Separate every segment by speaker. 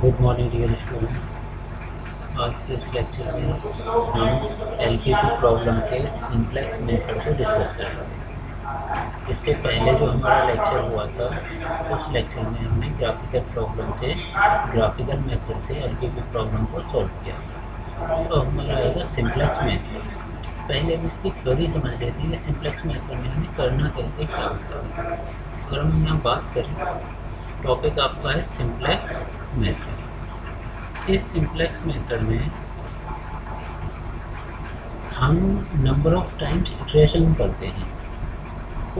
Speaker 1: Good morning dear students. आज के इस लेक्चर में हम एलपीपी प्रॉब्लम के सिंप्लेक्स मेथड को डिस्कस करेंगे। इससे पहले जो हमारा लेक्चर हुआ था उस लेक्चर में हमने ग्राफिकल प्रॉब्लम से ग्राफिकल मेथड से एलपीपी प्रॉब्लम को सॉल्व किया। तो हमारा आएगा सिंप्लेक्स मेथड। पहले हम इसकी थ्योरी समझ लेते हैं कि सिंप्लेक्स मेथड में हमें करना कैसे क्या होता है। अगर हम यहाँ बात करें, टॉपिक आपका है सिंप्लेक्स मेथड। इस सिंप्लेक्स मेथड में हम नंबर ऑफ टाइम्स इटरेशन करते हैं।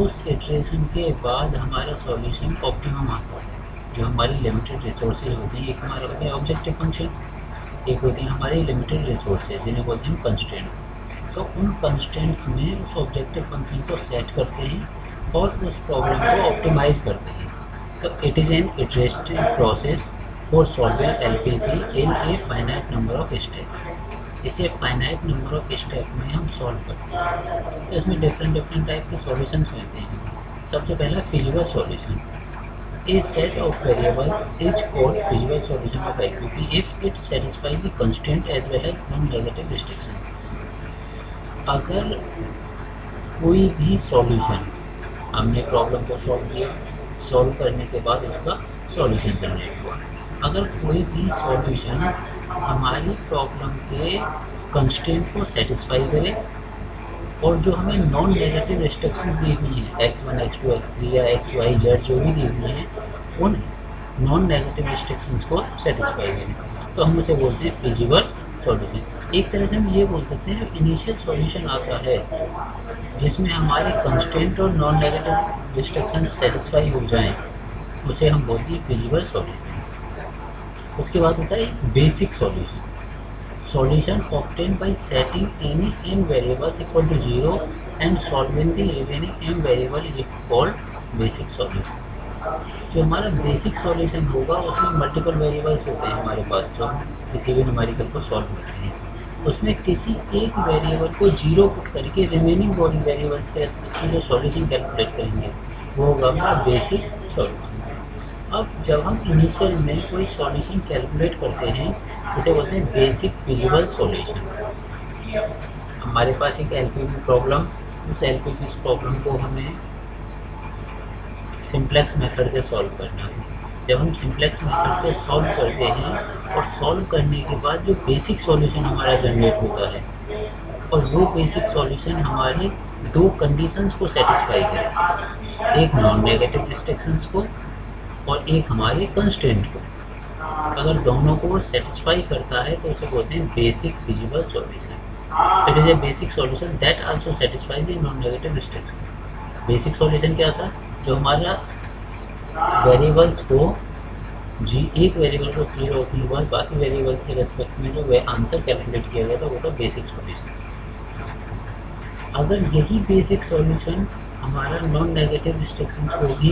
Speaker 1: उस इटरेशन के बाद हमारा सॉल्यूशन ऑप्टिमम आता है। जो हमारी लिमिटेड रिसोर्सेज होती हैं, एक हमारे होते हैं ऑब्जेक्टिव फंक्शन, एक होती हैं हमारी लिमिटेड रिसोर्सेज जिन्हें बोलते हैं कंस्ट्रेंट्स। तो उन कंस्ट्रेंट्स में उस ऑब्जेक्टिव फंक्शन को सेट करते हैं और उस प्रॉब्लम को ऑप्टिमाइज़ करते हैं। तो it is an iterative process for solving LPP in a finite number of step. इसे फाइनाइट नंबर ऑफ स्टेप में हम सॉल्व करते हैं। तो इसमें डिफरेंट टाइप के सॉल्यूशंस मिलते हैं। सबसे पहला feasible solution. A set of variables is called feasible solution of LPP if it satisfies the constraint as well as non-negative restrictions। अगर कोई भी सॉल्यूशन, हमने प्रॉब्लम को सॉल्व किया, सॉल्व करने के बाद उसका सॉल्यूशन जनरेट हुआ, अगर कोई भी सॉल्यूशन हमारी प्रॉब्लम के कंस्ट्रेंट को सेटिस्फाई करे और जो हमें नॉन नेगेटिव रिस्ट्रिक्शंस दी हुई हैं x1, x2, x3 या xyz जो भी दी हुई हैं, उन नॉन नेगेटिव रिस्ट्रिक्शंस को सेटिस्फाई करें, तो हम उसे बोलते हैं फिजिबल सॉल्यूशन। एक तरह से हम ये बोल सकते हैं जो इनिशियल सॉल्यूशन आता है जिसमें हमारे कंस्ट्रेंट और नॉन नेगेटिव रिस्ट्रिक्शंस सेटिस्फाई हो जाएं, उसे हम बोलते हैं फिजिबल सॉल्यूशन। उसके बाद होता है basic solution. Solution obtained by setting any n variables equal to 0 and solving the remaining n variable is called basic solution। जो हमारा बेसिक सॉल्यूशन होगा उसमें मल्टीपल वेरिएबल्स होते हैं हमारे पास, जो हम किसी भी न्यूमेरिकल को सॉल्व करते हैं उसमें किसी एक वेरिएबल को 0 पुट करके रिमेनिंग बॉडी वेरिएबल्स के रेस्पेक्ट में जो सॉल्यूशन कैलकुलेट करेंगे वो होगा हमारा बेसिक सॉल्यूशन। अब जब हम इनिशियल में कोई सॉल्यूशन कैलकुलेट करते हैं उसे बोलते हैं बेसिक फिजिबल सॉल्यूशन। हमारे पास एक एलपीपी प्रॉब्लम, उस एलपीपी प्रॉब्लम को हमें सिंप्लेक्स मेथड से सॉल्व करना है। जब हम सिंप्लेक्स मेथड से सॉल्व करते हैं और सॉल्व करने के बाद जो बेसिक सॉल्यूशन हमारा जनरेट होता है और वो बेसिक सॉल्यूशन हमारी दो कंडीशंस को सेटिस्फाई करे, एक नॉन नेगेटिव रिस्ट्रिक्शंस को और एक हमारे कंस्ट्रेंट को। अगर दोनों को सेटिस्फाई करता है तो उसे बोलते हैं basic feasible solution. It is a basic solution that also satisfy the non negative restriction. Basic solution क्या था? जो हमारा वेरिएबल्स को एक वेरिएबल को 0 रखने के बाद बाकी वेरिएबल्स के रेस्पेक्ट में जो आंसर कैलकुलेट किया गया था वो था बेसिक सॉल्यूशन। अगर यही बेसिक सॉल्यूशन हमारा नॉन नेगेटिव रिस्ट्रिक्शंस को भी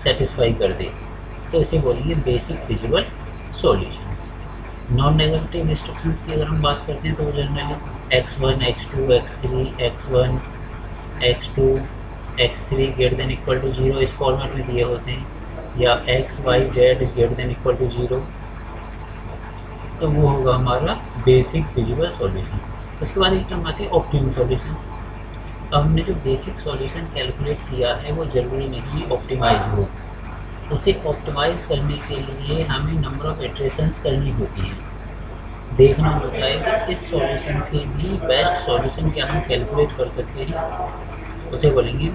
Speaker 1: सेटिस्फाई कर दे तो इसे बोलेंगे basic feasible solution. Non negative restrictions की अगर हम बात करते हैं तो वो generally x1, x2, x3, x1, x2, x3 greater than equal to 0 इस फॉर्मेट में दिए होते हैं, या x, y, z is greater than equal to 0, तो वो होगा हमारा बेसिक फिजिबल सॉल्यूशन। उसके बाद एक टर्म आती है ऑप्टिमम सॉल्यूशन। अब हमने जो बेसिक सॉल्यूशन कैलकुलेट किया है वो ज़रूरी नहीं ऑप्टिमाइज हो, उसे ऑप्टिमाइज़ करने के लिए हमें नंबर ऑफ़ इटरेशंस करनी होती है। देखना होता है कि इस सॉल्यूशन से भी बेस्ट सॉल्यूशन क्या हम कैलकुलेट कर सकते हैं, उसे बोलेंगे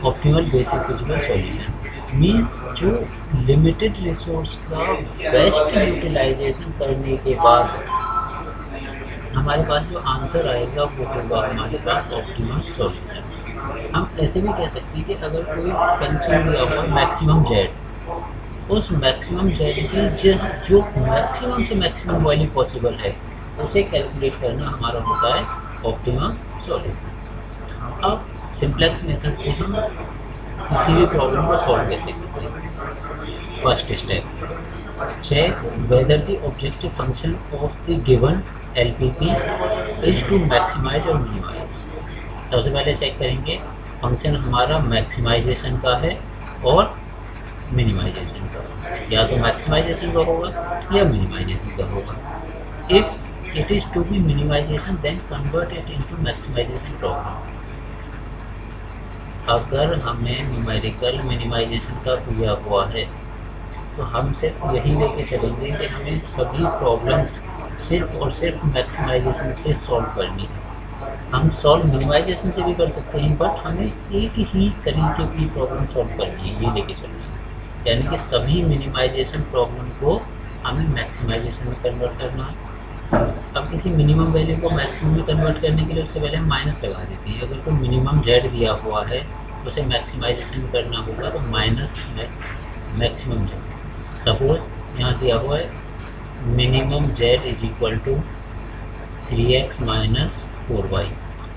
Speaker 1: optimal basic feasible solution. Means जो लिमिटेड रिसोर्स का बेस्ट यूटिलाइजेशन करने के बाद हमारे पास जो आंसर आएगा वो होगा हमारे पास ऑप्टिमल सॉल्यूशन। हम ऐसे भी कह सकते हैं कि अगर कोई फंक्शन दिया हुआ मैक्सिमम जेड, उस मैक्सिमम जेड की जो मैक्सिमम से मैक्सिमम वैल्यू पॉसिबल है उसे कैलकुलेट करना हमारा होता है ऑप्टिमम सॉल्यूशन। अब सिंप्लेक्स मेथड से हम किसी भी प्रॉब्लम को सॉल्व कैसे करते हैं? First step, check whether the objective function of the given LPP is to maximise और मिनिमाइज। सबसे पहले चेक करेंगे फंक्शन हमारा मैक्सिमाइजेशन का है और मिनिमाइजेशन का, या तो मैक्सिमाइजेशन का होगा या मिनिमाइजेशन का होगा। If it is to be minimisation then convert it into maximisation problem. अगर हमें न्यूमेरिकल मिनिमाइजेशन का दिया हुआ है तो हम सिर्फ यही लेके चलेंगे कि हमें सभी प्रॉब्लम्स सिर्फ और सिर्फ मैक्सिमाइजेशन से सॉल्व करनी है। हम सॉल्व मिनिमाइजेशन से भी कर सकते हैं, बट हमें एक ही तरीके की प्रॉब्लम सॉल्व करनी है, ये लेके चलनी है। यानी कि सभी मिनिमाइजेशन प्रॉब्लम को हमें मैक्सिमाइजेशन में कन्वर्ट करना है। अब किसी मिनिमम वैल्यू को मैक्सिमम में कन्वर्ट करने के लिए उससे पहले हम माइनस लगा देते हैं। अगर कोई मिनिमम जेड दिया हुआ है तो उसे मैक्सिमाइजेशन करना होगा, तो माइनस मैक्सिमम जेड। सपोज यहाँ दिया हुआ है minimum Z is equal to 3x minus 4y,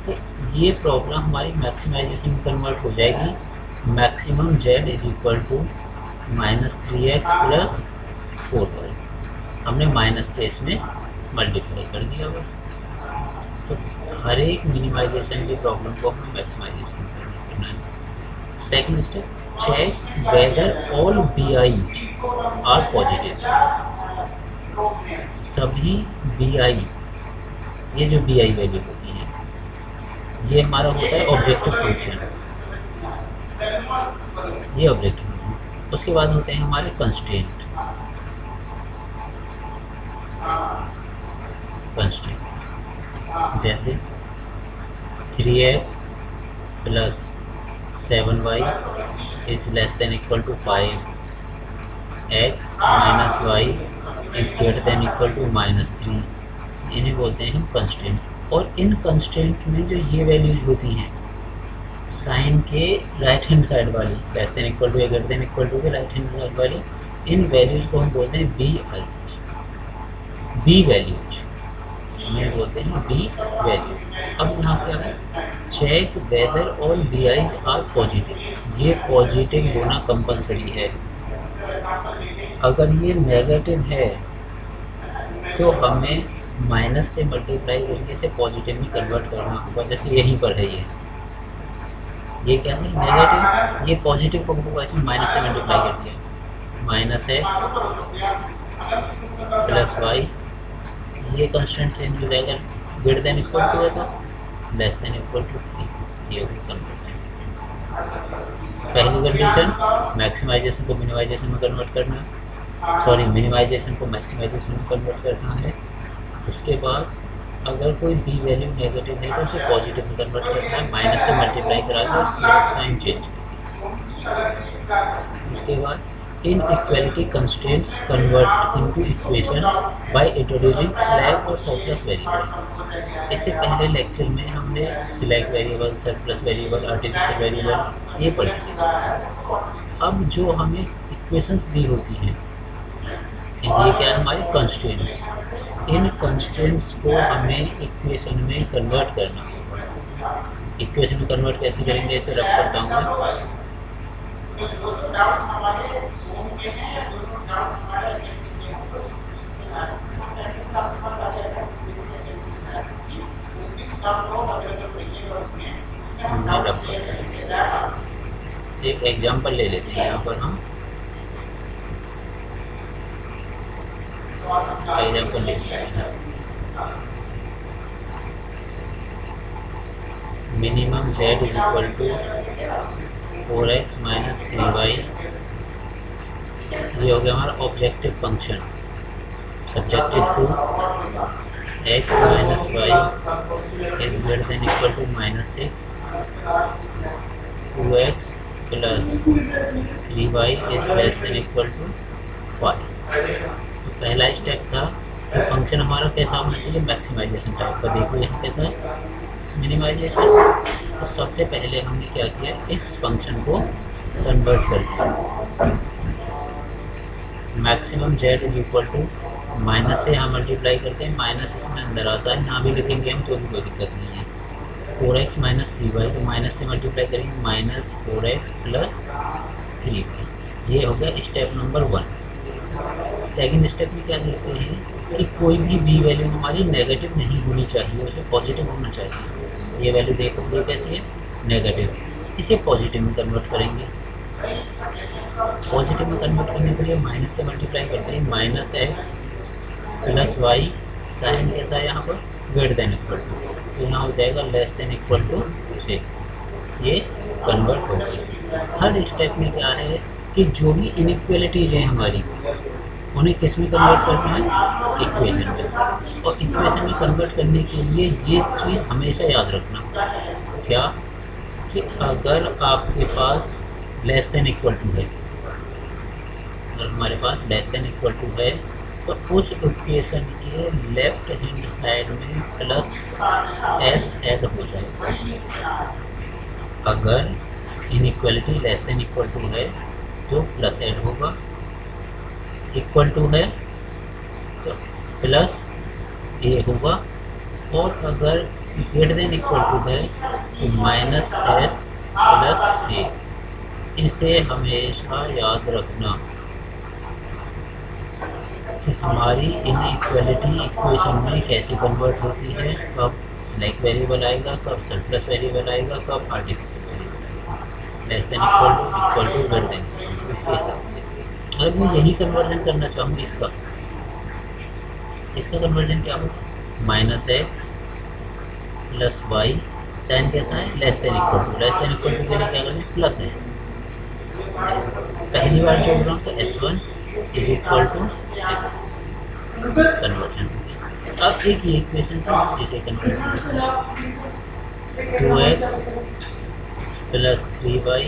Speaker 1: तो ये प्रॉब्लम हमारी मैक्सिमाइजेशन में कन्वर्ट हो जाएगी। Maximum Z is equal to minus 3x plus 4y, हमने माइनस से इसमें मल्टीप्लाई कर दिया बस। तो हर एक मिनिमाइजेशन की प्रॉब्लम को हमें मैक्सिमाइजेशन करना है। Second step, check whether all BI's are positive. सभी BI, ये जो BI वैल्यू होती है ये हमारा होता है ऑब्जेक्टिव फंक्शन, ये ऑब्जेक्टिव फंक्शन। उसके बाद होते हैं हमारे कंस्ट्रेंट। जैसे 3x plus 7y is less than equal to 5, x minus y is greater than equal to -3, इन्हें बोलते हैं हम कंस्ट्रेंट। और इन कंस्ट्रेंट में जो ये वैल्यूज होती हैं साइन के राइट हैंड साइड वाली, लेस देन इक्वल टू या ग्रेटर देन इक्वल टू के राइट हैंड साइड वाली, इन वैल्यूज को हम बोलते हैं बी वैल्यूज, हमें बोलते हैं बी वैल्यू। अब यहाँ क्या है, check whether all BI's are positive. ये पॉजिटिव होना कंपलसरी है। अगर ये नेगेटिव है तो हमें माइनस से मल्टीप्लाई करके इसे पॉजिटिव में कन्वर्ट करना होगा। जैसे यहीं पर है ये क्या है, नेगेटिव, ये पॉजिटिव को होगा इसमें माइनस से मल्टीप्लाई कर दिया, -x प्लस वाई, ये कंस्टेंट चेंज हो जाएगा, ग्रेटर देन इक्वल टू है तो लेस देन इक्वल टू 3, ये कन्वर्ट। पहली कंडीशन मैक्सिमाइजेशन को मिनिमाइजेशन में कन्वर्ट करना है, सॉरी मिनिमाइजेशन को मैक्सिमाइजेशन में कन्वर्ट करना है। उसके बाद अगर कोई बी वैल्यू नेगेटिव है तो उसे पॉजिटिव में कन्वर्ट करना है, माइनस से मल्टीप्लाई करा के साइन चेंज। उसके बाद inequality constraints convert into equation by introducing slack और सरप्लस वेरिएबल। इससे पहले लेक्चर में हमने slack variable, surplus variable, artificial variable ये पढ़े थे। अब जो हमें इक्वेशंस दी होती हैं ये क्या है, हमारे कंस्ट्रेंट्स। इन कंस्ट्रेंट्स को हमें इक्वेशन में कन्वर्ट करना होगा। इक्वेशन में कन्वर्ट कैसे करेंगे, इसे रफ करता हूँ मैं। एक एग्जांपल ले लेते हैं यहाँ पर हम, एग्जांपल ले लेते हैं। Minimum z is equal to 4x minus 3y, ये हो गया हमारा objective function, subjective to x minus y is greater than equal to -6, 2x plus 3y is less than equal to 5। तो पहला स्टेप था कि फंक्शन हमारा कैसा होना चाहिए, मैक्सिमाइजेशन टाइप का। देखो यहाँ कैसा है, मिनिमाइजेशन। तो सबसे पहले हमने क्या किया, इस फंक्शन को कन्वर्ट कर दिया। Maximum Z is equal to, minus से हम मल्टीप्लाई करते हैं, माइनस इसमें अंदर आता है, यहाँ भी लिखेंगे हम तो भी कोई दिक्कत नहीं है। 4x माइनस 3y, तो माइनस से मल्टीप्लाई करेंगे, -4x प्लस 3y। ये हो गया स्टेप नंबर 1। सेकेंड स्टेप में क्या देखते हैं कि कोई भी बी वैल्यू हमारी नेगेटिव नहीं होनी चाहिए, उसे पॉजिटिव होना चाहिए। ये वैल्यू देखो ये कैसी है, नेगेटिव, इसे पॉजिटिव में कन्वर्ट करेंगे। पॉजिटिव में कन्वर्ट करने के लिए माइनस से मल्टीप्लाई करते हैं, minus x plus y, sign कैसा है यहाँ पर ग्रेटर देन इक्वल टू, तो यहाँ हो जाएगा लेस देन इक्वल टू 6, ये कन्वर्ट हो गया। थर्ड स्टेप में क्या है कि जो भी इनइक्वालिटीज हैं हमारी उन्हें किस में कन्वर्ट करना है, इक्वेशन में। और इक्वेशन में कन्वर्ट करने के लिए ये चीज़ हमेशा याद रखना, क्या कि अगर आपके पास लेस देन इक्वल टू है, अगर हमारे पास लेस देन इक्वल टू है तो उस इक्वेशन के लेफ्ट हैंड साइड में प्लस एस ऐड हो जाएगा। अगर inequality less than equal to है तो प्लस ऐड होगा, इक्वल टू है तो प्लस ए होगा, और अगर ग्रेटर देन इक्वल टू है तो माइनस एस प्लस ए। इसे हमेशा याद रखना कि हमारी इनइक्वालिटी इक्वेशन में कैसे कन्वर्ट होती है, कब स्लैक वेरिएबल आएगा, कब सरप्लस वेरिएबल आएगा, कब आर्टिफिशियल वेरिएबल आएगा, less than equal to greater than, इसके हिसाब से। अगर मैं यही कन्वर्जन करना चाहूँ इसका कन्वर्जन क्या होगा, minus x plus y, sign कैसा है less than equal to, less than equal to के लिए क्या करेंगे प्लस एस, पहली बार जोड़ रहा हूँ तो S1 is equal to 6, conversion हो गया। अब एक ये इक्वेशन था इसे conversion 2x plus 3y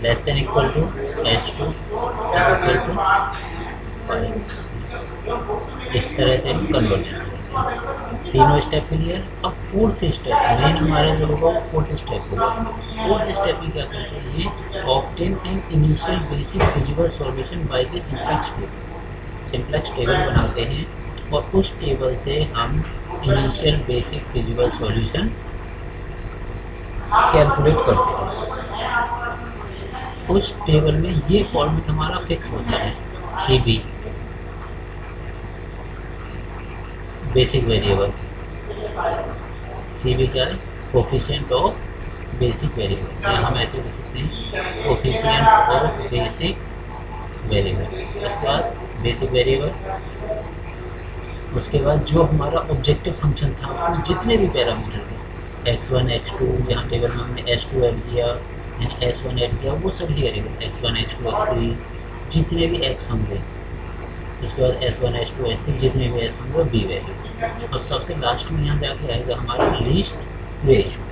Speaker 1: less than equal to S2 is equal to 5, इस तरह से हम कन्वर्जन करेंगे। तीनों स्टेप क्लियर। अब फोर्थ स्टेप मेन हमारा जो होगा वो फोर्थ स्टेप होगा। फोर्थ स्टेप में क्या करते हैं, obtain an initial basic physical solution by the simplex table. Simplex table बनाते हैं और उस टेबल से हम initial basic physical solution calculate करते हैं। उस टेबल में ये फॉर्मेट हमारा फिक्स होता है, CB बेसिक वेरिएबल, CB क्या है, कोफिशिएंट ऑफ बेसिक वेरिएबल, या हम ऐसे लिख सकते हैं कोफिशिएंट ऑफ बेसिक वेरिएबल। उसके बाद बेसिक वेरिएबल, उसके बाद जो हमारा ऑब्जेक्टिव फंक्शन था उसमें जितने भी पैरामीटर थे x1 x2, यहाँ टेबल में हमने S2 ऐड किया, यहाँ S1 ऐड किया, वो सभी वेरिएबल x1 x2 x3 जितने भी x होंगे, उसके बाद S1 S2 S3 जितने भी S होंगे B वैल्यू, और सबसे लास्ट में यहाँ जाके आएगा हमारा लीस्ट रेशियो।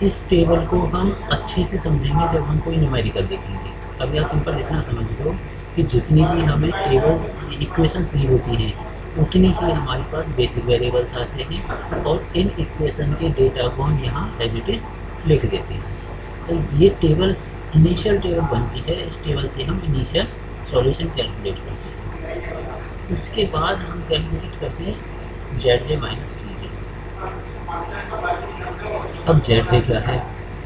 Speaker 1: इस टेबल को हम अच्छे से समझेंगे जब हम कोई न्यूमेरिकल देखेंगे। अभी आप सिंपल इतना समझ लो कि जितनी भी हमें टेबल इक्वेशंस दी होती हैं उतनी ही हमारे पास बेसिक वेरिएबल्स आते हैं, और इन इक्वेशन के डेटा को हम यहाँ एज इट इज़ लिख देते हैं। तो ये टेबल्स इनिशियल टेबल बनती है, इस टेबल से हम इनिशियल सॉल्यूशन कैलकुलेट करते हैं। उसके बाद हम कैलकुलेट करते हैं ZJ माइनस CJ। अब ZJ क्या है,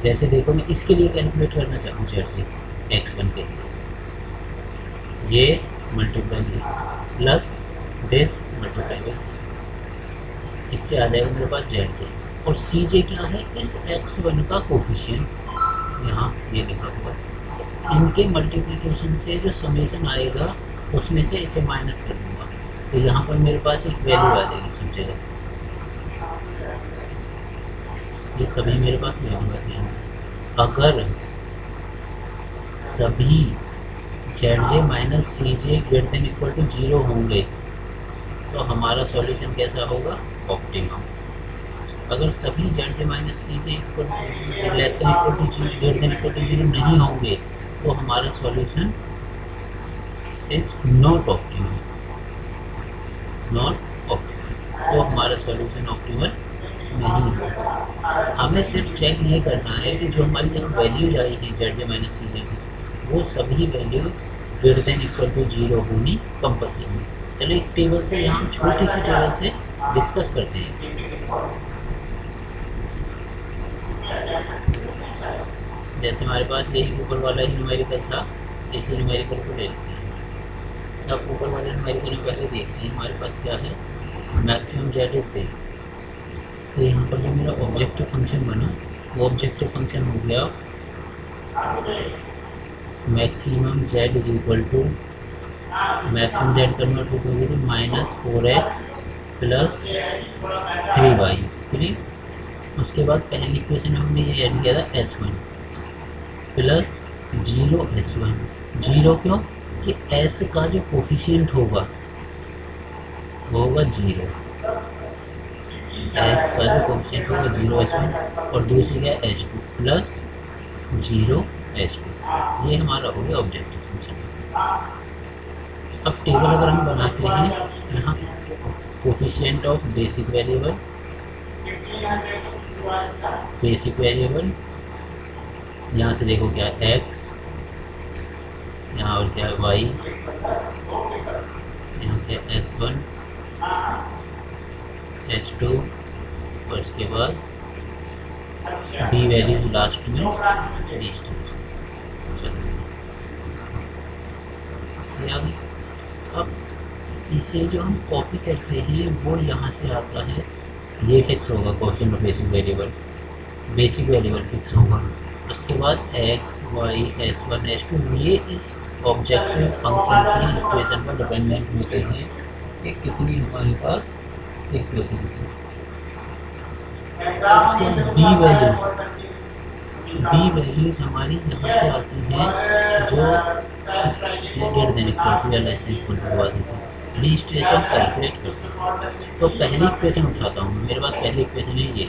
Speaker 1: जैसे देखो मैं इसके लिए कैलकुलेट करना चाहूँ ZJ x1 के लिए, ये multiply plus this multiply by, इससे आ जाएगा मेरे पास ZJ। और CJ क्या है, इस x1 का कोफिशिएंट, यहाँ ये लिखा हुआ, तो इनके मल्टीप्लिकेशन से जो समेशन आएगा उसमें से इसे माइनस कर दूँगा, तो यहाँ पर मेरे पास एक वैल्यू आ जाएगी सब जगह, ये सभी मेरे पास वैल्यू आ जाएंगे। अगर सभी ZJ minus CJ greater than equal to 0 होंगे तो हमारा सॉल्यूशन कैसा होगा, ऑप्टिमम। अगर सभी ZJ minus CJ equal to less than equal to 0 greater than equal to 0 नहीं होंगे तो हमारा solution is not optimal, not optimal, तो हमारा सॉल्यूशन ऑप्टिमल नहीं होगा। हमें सिर्फ चेक ये करना है कि जो हमारी यहाँ वैल्यूज आई हैं ZJ माइनस CJ की, वो सभी value greater than equal to 0 होनी कंपल्सरी। चलो एक टेबल से, यहाँ छोटी सी टेबल से डिस्कस करते हैं इसे। जैसे हमारे पास यही ऊपर वाला ही न्यूमेरिकल था, इसी न्यूमेरिकल को ले लेते हैं। अब ऊपर वाले न्यूमेरिकल में पहले देखते हैं हमारे पास क्या है, मैक्सिमम Z इज दिस। तो यहाँ पर जो मेरा ऑब्जेक्टिव फंक्शन बना वो ऑब्जेक्टिव फंक्शन हो गया maximum Z is equal to, maximum Z convert हो गई थी -4x प्लस 3y, ठीक। उसके बाद पहली इक्वेशन में हमने ये ऐड किया था S1 प्लस 0 S1। 0 क्यों कि S का जो कोफिशिएंट होगा वो होगा 0, S का जो कोफिशिएंट होगा 0 S1, और दूसरी क्या है S2 प्लस 0 S2। ये हमारा हो गया ऑब्जेक्टिव फंक्शन। अब टेबल अगर हम बनाते हैं, यहाँ कोफिशिएंट ऑफ बेसिक वेरिएबल, यहाँ से देखो क्या है x, यहाँ और क्या है y, यहाँ क्या है S1 S2, और इसके बाद b वैल्यूज लास्ट में अब इसे जो हम कॉपी करते हैं वो यहाँ से आता है, ये फिक्स होगा coefficient of basic variable fix होगा। उसके बाद x y S1 S2 ये इस ऑब्जेक्टिव फंक्शन की इक्वेशन पर डिपेंडेंट होते हैं कि कितनी हमारे पास इक्वेशन है। उसके बाद बी वैल्यूज हमारी यहाँ से आती हैं जो ग्रेटर देन इक्वल टू या लेस देन इक्वल टू करवा देते हैं, रजिस्ट्रेशन कैलकुलेट करते हैं। तो पहली इक्वेशन उठाता हूँ, मेरे पास पहली इक्वेशन है ये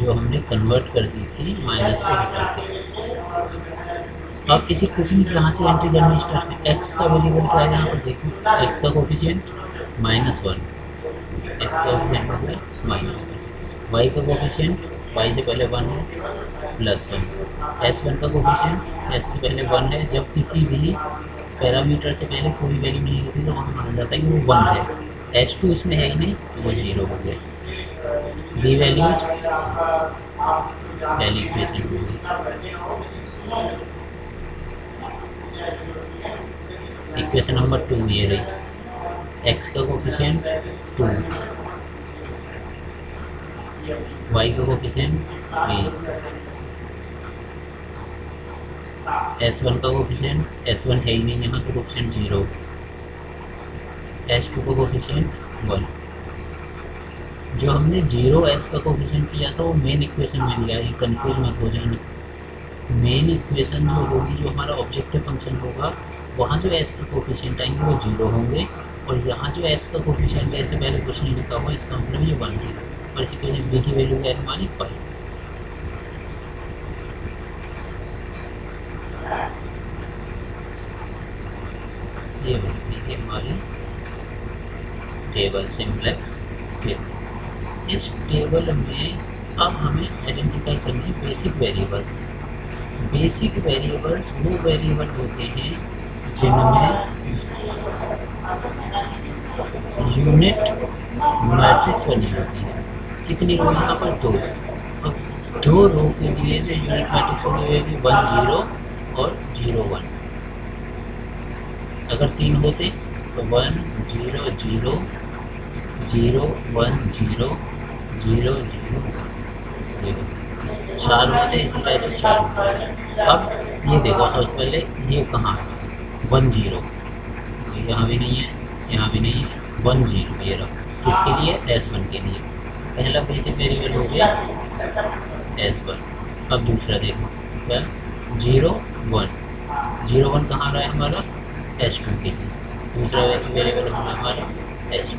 Speaker 1: जो हमने कन्वर्ट कर दी थी माइनस को हटा के। अब इस इक्वेशन की यहाँ से एंट्री करनी स्टार्ट करें। एक्स का वेरिएबल क्या है यहाँ पर देखो, एक्स का कोफिशिएंट -1, एक्स का कोफिशिएंट हो गया -1, वाई का कोफिशिएंट वाई से पहले 1 है +1, S1 का कोफिशिएंट S से पहले 1 है। जब किसी भी पैरामीटर से पहले कोई वैल्यू नहीं होती तो वहाँ माना जाता है कि वो 1 है। S2 इसमें है ही नहीं तो वो 0 हो गया। बी वैल्यूज पहली इक्वेशन होगी, इक्वेशन नंबर 2 ये रही, x का कोफिशिएंट 2, y का कोफिशिएंट 3, S1 का कोफिशिएंट, S1 है ही नहीं यहाँ तो कोफिशिएंट 0, S2 का कोफिशिएंट 1। जो हमने 0s का कोफिशिएंट किया था वो मेन इक्वेशन में लिया है, कंफ्यूज मत हो जाना। मेन इक्वेशन जो होगी, जो हमारा ऑब्जेक्टिव फंक्शन होगा, वहाँ जो s के कोफिशिएंट आएंगे वो 0 होंगे, और यहाँ जो s का कोफिशिएंट है इससे पहले कुछ नहीं लिखा हुआ, इसका मतलब ये 1 है, और इस इक्वेशन b की वैल्यू है हमारी 5। ये है हमारी टेबल, सिंप्लेक्स टेबल। इस टेबल में अब हमें आइडेंटिफाई करनी है बेसिक वेरिएबल्स। बेसिक वेरिएबल्स वो वेरिएबल होते हैं जिनमें यूनिट मैट्रिक्स बनी होती है। कितनी रो यहाँ पर 2, अब 2 रो के लिए जो यूनिट मैट्रिक्स होगी 1 0 और 0 1। अगर 3 होते तो 1 0 0 0 1 0 0 0 1। 4 होते इसी टाइप से 4 होते। अब ये देखो सबसे पहले ये कहाँ है 1 0, यहाँ भी नहीं है, यहाँ भी नहीं है, 1 0 ये रहा। किसके लिए? S1 के लिए। पहला बेसिक वेरिएबल हो गया S1। अब दूसरा देखो क्या 0 1, 0 1 कहाँ रहा है हमारा S2 के लिए। दूसरा बेसिक वेरिएबल होगा हमारा S2,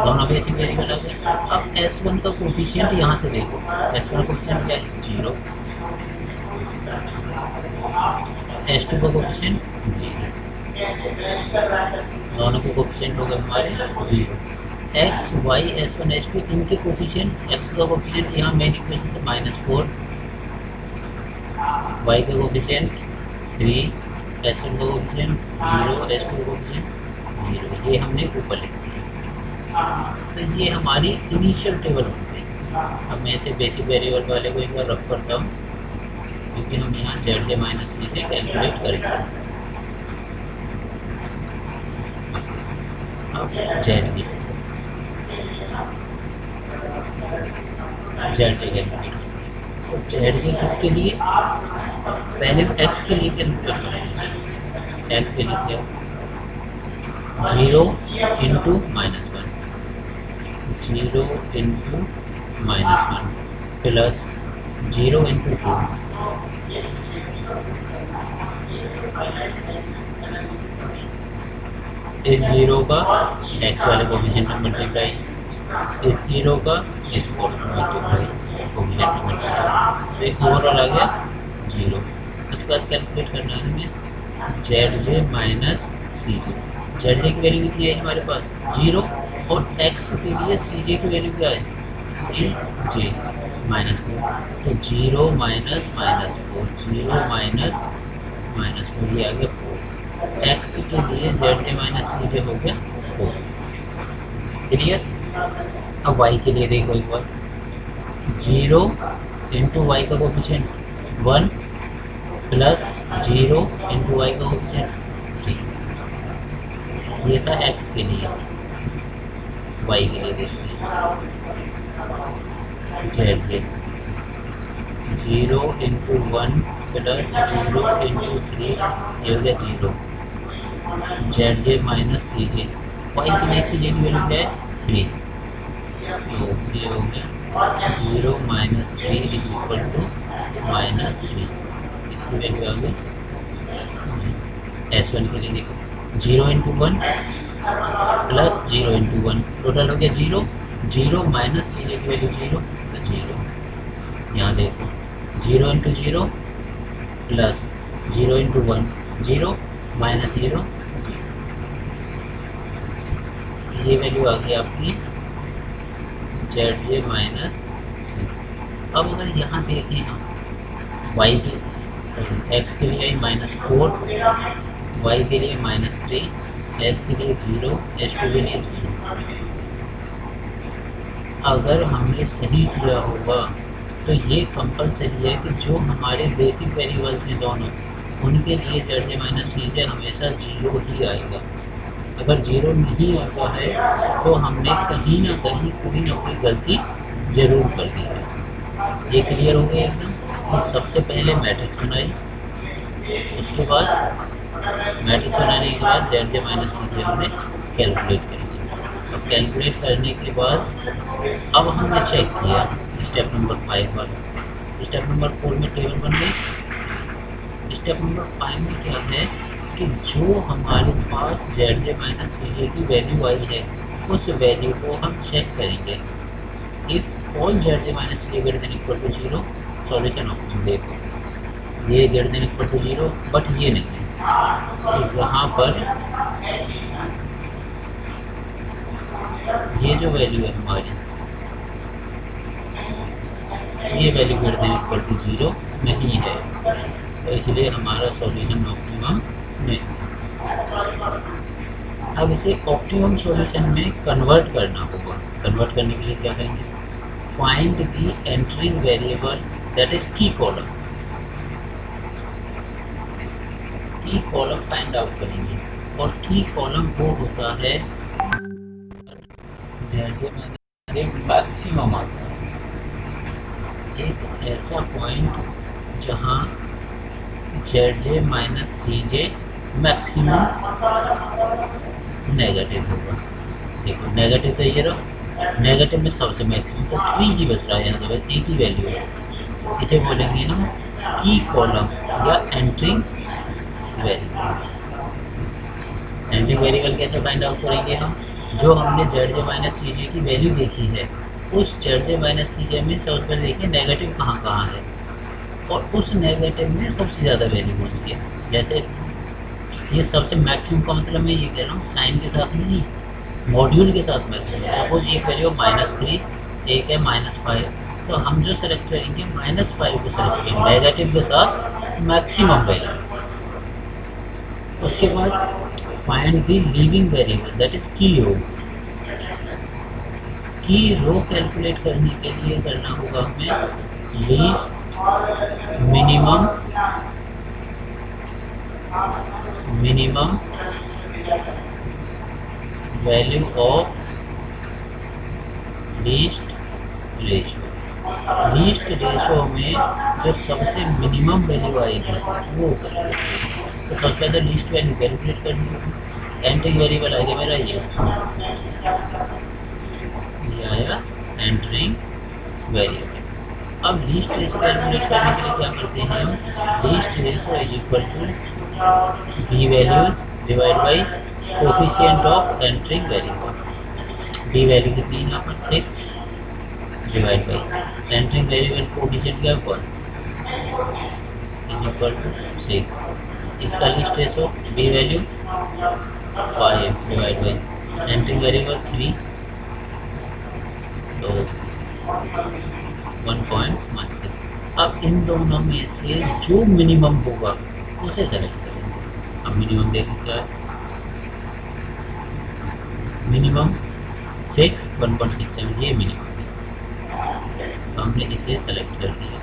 Speaker 1: दोनों बेसिक वेरिएबल आ गए। अब S1 का कोफिशिएंट यहाँ से देखो, S1 का कोफिशिएंट क्या है 0, S2 का कोफिशिएंट 0, दोनों के कोफिशिएंट हो गए हमारे 0। x y S1 S2 इनके कोफिशिएंट, x का कोफिशिएंट यहाँ मेन इक्वेशन से -4, y का कोफिशिएंट 3, S1 का कोफिशिएंट 0, S2 का कोफिशिएंट 0। ये हमने ऊपर लिख दिया। तो ये हमारी इनिशियल टेबल हो गई। अब मैं इसे बेसिक वेरिएबल वाले को एक बार रफ करता हूँ, क्योंकि हम यहाँ ZJ - C से कैलकुलेट करेंगे। अब ZJ कैलकुलेट, जेड जे किसके लिए, पहले एक्स के लिए कैलकुलेट कर लीजिए। एक्स के लिए क्या, 0 × -1, 0 × -1 प्लस 0 × 2, इस जीरो का एक्स वाले कोफिशिएंट में मल्टीप्लाई, इस जीरो का इस मल्टीप्लाई कोफिशिएंट में मल्टीप्लाई, तो एक ओवरऑल आ गया 0। उसके बाद कैलकुलेट करना है हमें जेड जे माइनस सी जे। जेड जे की वैल्यू कितनी है हमारे पास 0, और एक्स के लिए सी जे की वैल्यू क्या है सी जे -4, तो 0 - -4, 0 - -4, ये आ गया 4। एक्स के लिए जेड जे माइनस सी जे हो गया 4। क्लियर। अब वाई के लिए देखो एक बार, 0 × वाई का कोफिशिएंट 1 प्लस 0 × वाई का कोफिशिएंट 3। ये था एक्स के लिए। वाई के लिए देखिए जेड जे 0 × 1 प्लस 0 × 3, ये हो गया 0। जेड जे माइनस सी जे, वाई के लिए सी जे की वैल्यू क्या है 3, तो ये हो गया 0 - 3 = -3। इसकी वैल्यू आ गई S1 के लिए देखो 0 × 1 प्लस 0 × 1, टोटल हो गया 0, 0 माइनस सी जे की वैल्यू 0, तो 0। यहाँ देखो 0 × 0 प्लस 0 × 1, 0 माइनस 0, ये वैल्यू आ गई आपकी जेड जे माइनस सी। अब अगर यहाँ देखें हम वाई के सॉरी एक्स के लिए -4, वाई के लिए -3, एस के लिए 0, S2 के लिए 0। अगर हमने सही किया होगा तो ये कंपलसरी है कि जो हमारे बेसिक वेरिएबल्स हैं दोनों, उनके लिए जेड जे माइनस सी जे हमेशा 0 ही आएगा। अगर 0 नहीं आता है तो हमने कहीं ना कहीं कोई ना कोई गलती ज़रूर कर दी है। ये क्लियर हो गया एकदम। तो सबसे पहले मैट्रिक्स बनाई, उसके बाद मैट्रिक्स बनाने के बाद जेड जे माइनस सी जे हमने कैलकुलेट कर लिया। अब कैलकुलेट करने के बाद अब हमने चेक किया स्टेप नंबर 5 वाला। स्टेप नंबर 4 में टेबल बन गई। स्टेप नंबर 5 में क्या है कि जो हमारे पास जेड जे माइनस सी जे की वैल्यू आई है उस वैल्यू को हम चेक करेंगे। If all Z J minus C J greater than equal to 0, solution option देखो ये greater than equal to 0, but ये नहीं। तो यहाँ पर ये जो वैल्यू है हमारी, ये value greater than equal to 0 नहीं है, तो इसलिए हमारा सॉल्यूशन ऑप्टिमम नहीं। अब इसे ऑप्टिमम सॉल्यूशन में कन्वर्ट करना होगा। कन्वर्ट करने के लिए क्या करेंगे, find the entering variable that is की कॉलम। की कॉलम फाइंड आउट करेंगे, और की कॉलम वो होता है जैसे मैंने मैक्सिमम आता है, एक ऐसा पॉइंट जहाँ Z J minus C J maximum negative होगा। देखो नेगेटिव तो ये रहा, नेगेटिव में सबसे मैक्सिमम तो 3 ही बच रहा है, यहाँ तो बस एक ही वैल्यू है। इसे बोलेंगे हम की कॉलम या एंट्रिंग वेरिएबल। एंट्रिंग वेरिएबल कैसे फाइंड आउट करेंगे हम, जो हमने जेड जे माइनस सी जे की वैल्यू देखी है उस जेड जे माइनस सी जे में सबसे पहले देखिए नेगेटिव कहाँ कहाँ है, और उस नेगेटिव में सबसे ज़्यादा वैल्यू कौन सी है। जैसे ये सबसे मैक्सिमम का मतलब मैं ये कह रहा हूँ साइन के साथ नहीं, मॉड्यूल के साथ मैक्सिमम। सपोज एक वैल्यू -3, एक है -5, तो हम जो सेलेक्ट करेंगे -5 को सेलेक्ट करेंगे नेगेटिव के साथ मैक्सिमम वैल्यू। उसके बाद find the leaving variable that is की रो। की रो कैलकुलेट करने के लिए करना होगा हमें least minimum value of least ratio. Least ratio में जो सबसे मिनिमम वैल्यू आएगी वो कैलकुलेट करेंगे। तो सबसे पहले लीस्ट वैल्यू कैलकुलेट करनी होगी। एंट्रिंग वेरिएबल आगे मेरा ये आया एंट्रिंग वेरिएबल। अब लीस्ट रेशो कैलकुलेट करने के लिए क्या करते हैं हम, least ratio is equal to B values divide by coefficient of entering variable. B value कितनी है यहाँ पर 6 divide by entering variable coefficient क्या 1 इज इक्वल टू 6। इसका least ratio B value 5 divide by entering variable 3 तो 1.16। अब इन दोनों में से जो मिनिमम होगा उसे सेलेक्ट करेंगे। अब मिनिमम देखो क्या है, मिनिमम 6 1.67 ये मिनिमम है, तो हमने इसे सेलेक्ट कर दिया।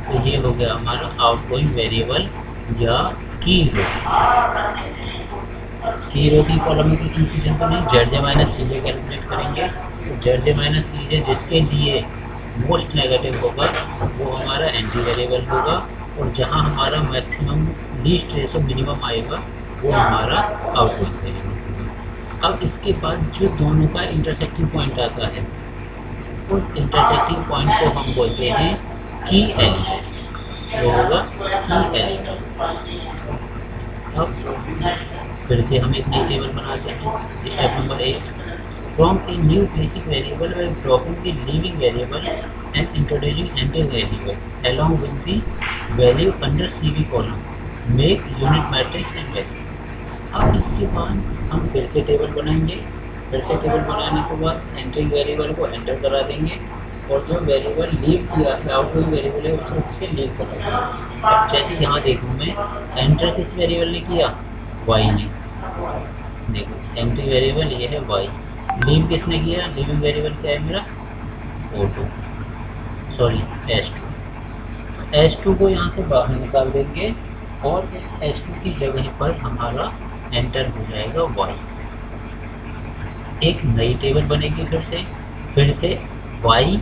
Speaker 1: तो ये हो गया हमारा आउटगोइंग वेरिएबल या की रो। की रो की कॉलम में कोई कंफ्यूजन तो नहीं। जेड जे माइनस सी जे कैलकुलेट करेंगे, तो जेड जे माइनस सी जे जिसके लिए मोस्ट नेगेटिव होगा वो हमारा एंटी वेरिएबल होगा, और जहां हमारा मैक्सिमम लीस्ट रेशो मिनिमम आएगा वो हमारा आउटगोइंग वेरिएबल होगा। अब इसके बाद जो दोनों का इंटरसेक्टिंग पॉइंट आता है उस इंटरसेक्टिंग पॉइंट को हम बोलते हैं की एलिमेंट। वो होगा की एलिमेंट। अब फिर से हम एक नई टेबल बनाते हैं। Step number 8, from a new basic variable by dropping the leaving variable and introducing एंटी variable along with the value under C B column make unit matrix and value. अब इसके बाद हम फिर से टेबल बनाएंगे। फिर से टेबल बनाने के बाद एंट्रिंग वेरिएबल को एंटर करा देंगे, और जो वेरिएबल लीव किया है आउटगोइंग वेरिएबल है उसे लीव करा देंगे। अब जैसे यहाँ देखूँ मैं, एंटर किस वेरिएबल ने किया, वाई ने। देखो एंट्री वेरिएबल ये है वाई, लीव किसने किया, लीविंग वेरिएबल क्या है मेरा O2 सॉरी S2। S2 को यहाँ से बाहर निकाल देंगे और इस S2 की जगह पर हमारा एंटर हो जाएगा वाई। एक नई टेबल बनेगी फिर से y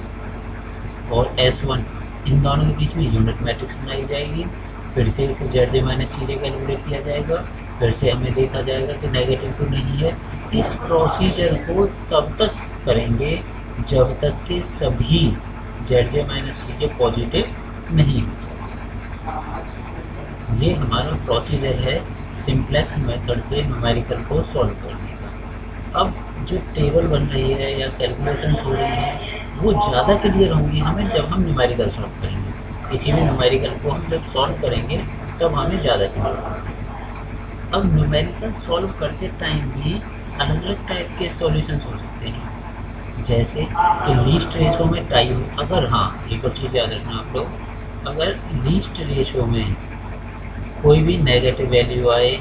Speaker 1: और S1 इन दोनों के बीच में यूनिट मैट्रिक्स बनाई जाएगी। फिर से इसे जेड जे माइनस सी जे कैलकुलेट किया जाएगा। फिर से हमें देखा जाएगा कि नेगेटिव तो नहीं है। इस प्रोसीजर को तब तक करेंगे जब तक कि सभी जेड जे माइनस सी जे पॉजिटिव नहीं हो जाए। ये हमारा प्रोसीजर है सिंप्लेक्स मेथड से न्यूमेरिकल को सॉल्व करने का। अब जो टेबल बन रही है या कैलकुलेशंस हो रही हैं वो ज़्यादा क्लियर होंगी हमें जब हम न्यूमेरिकल सॉल्व करेंगे। किसी भी न्यूमेरिकल को हम जब सॉल्व करेंगे तब हमें ज़्यादा क्लियर होगा। अब न्यूमेरिकल सॉल्व करते टाइम भी अलग अलग टाइप के सॉल्यूशंस हो सकते हैं, जैसे कि लीस्ट रेशो में टाई हो। अगर हाँ एक और चीज़ याद रखना आप लोग, अगर लीस्ट रेशो में कोई भी नेगेटिव वैल्यू आए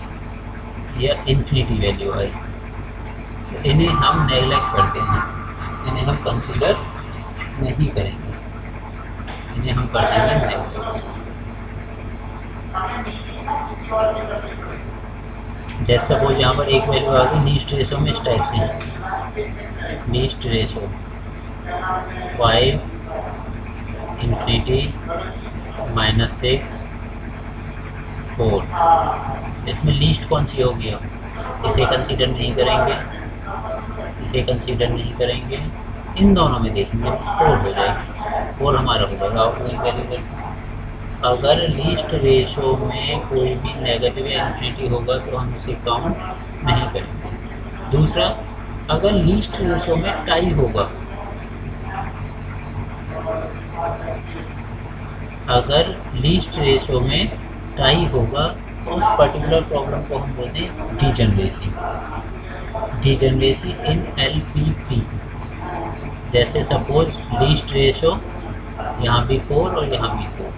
Speaker 1: या इन्फिनिटी वैल्यू आए तो इन्हें हम नेगलेक्ट करते हैं, इन्हें हम कंसीडर नहीं करेंगे, इन्हें हम कर देंगे नेगलेक्ट। जैसे सपोज यहाँ पर एक वैल्यू आ गई लीस्ट रेशो में इस टाइप से, लीस्ट रेशो 5 इन्फिनिटी -6 4। इसमें लीस्ट कौन सी होगी, अब इसे कंसीडर नहीं करेंगे, इसे कंसीडर नहीं करेंगे, इन दोनों में देखेंगे 4 हो जाएगी, 4 हमारा हो जाएगा आउटगोइंग वेरिएबल। अगर लीस्ट रेशो में कोई भी नेगेटिव या इन्फिनिटी होगा तो हम उसे काउंट नहीं करेंगे। दूसरा, अगर लीस्ट रेशो में टाई होगा, अगर लीस्ट रेशो में टाई होगा तो उस पर्टिकुलर प्रॉब्लम को हम बोलते हैं डीजनरेसी, डीजनरेसी इन LPP। जैसे सपोज लीस्ट रेशो यहाँ भी 4 और यहाँ भी 4,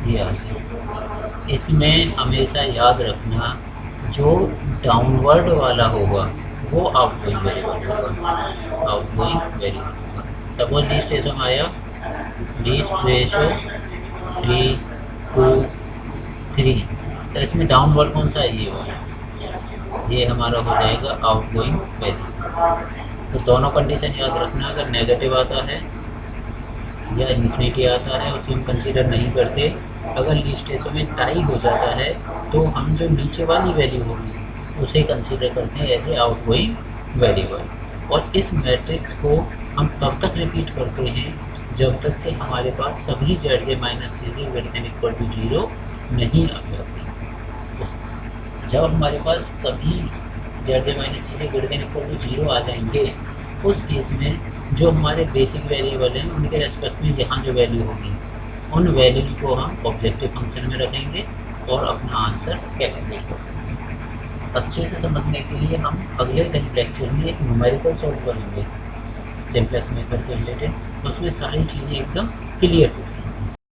Speaker 1: ये आ गया। इसमें हमेशा याद रखना जो डाउनवर्ड वाला होगा वो आउटगोइंग वेरिएबल होगा, आउटगोइंग वेरिएबल होगा। सपोज लीस्ट रेशो में आया लीस्ट रेशो 3 2 3, तो इसमें डाउनवर्ड कौन सा है, ये वाला ये हमारा हो जाएगा आउटगोइंग वैल्यू। तो दोनों कंडीशन याद रखना, अगर नेगेटिव आता है या इन्फिनिटी आता है उसे हम कंसीडर नहीं करते। अगर लीस्ट केसों में टाई हो जाता है तो हम जो नीचे वाली वैल्यू होगी उसे कंसीडर करते हैं एज ए आउटगोइंग वेरिएबल। और इस मैट्रिक्स को हम तब तक रिपीट करते हैं जब तक कि हमारे पास सभी ZJ minus CJ greater than equal to 0 नहीं आ जाते। जब हमारे पास सभी ZJ minus CJ greater than equal to 0 आ जाएंगे, उस केस में जो हमारे बेसिक वेरिएबल हैं उनके रेस्पेक्ट में यहाँ जो वैल्यू होगी उन वैल्यूज़ को हम ऑब्जेक्टिव फंक्शन में रखेंगे और अपना आंसर कैलकुलेट करेंगे। अच्छे से समझने के लिए हम अगले लेक्चर में एक न्यूमेरिकल सॉल्व करेंगे सिंप्लेक्स मेथड से रिलेटेड, उसमें सारी चीज़ें एकदम क्लियर हो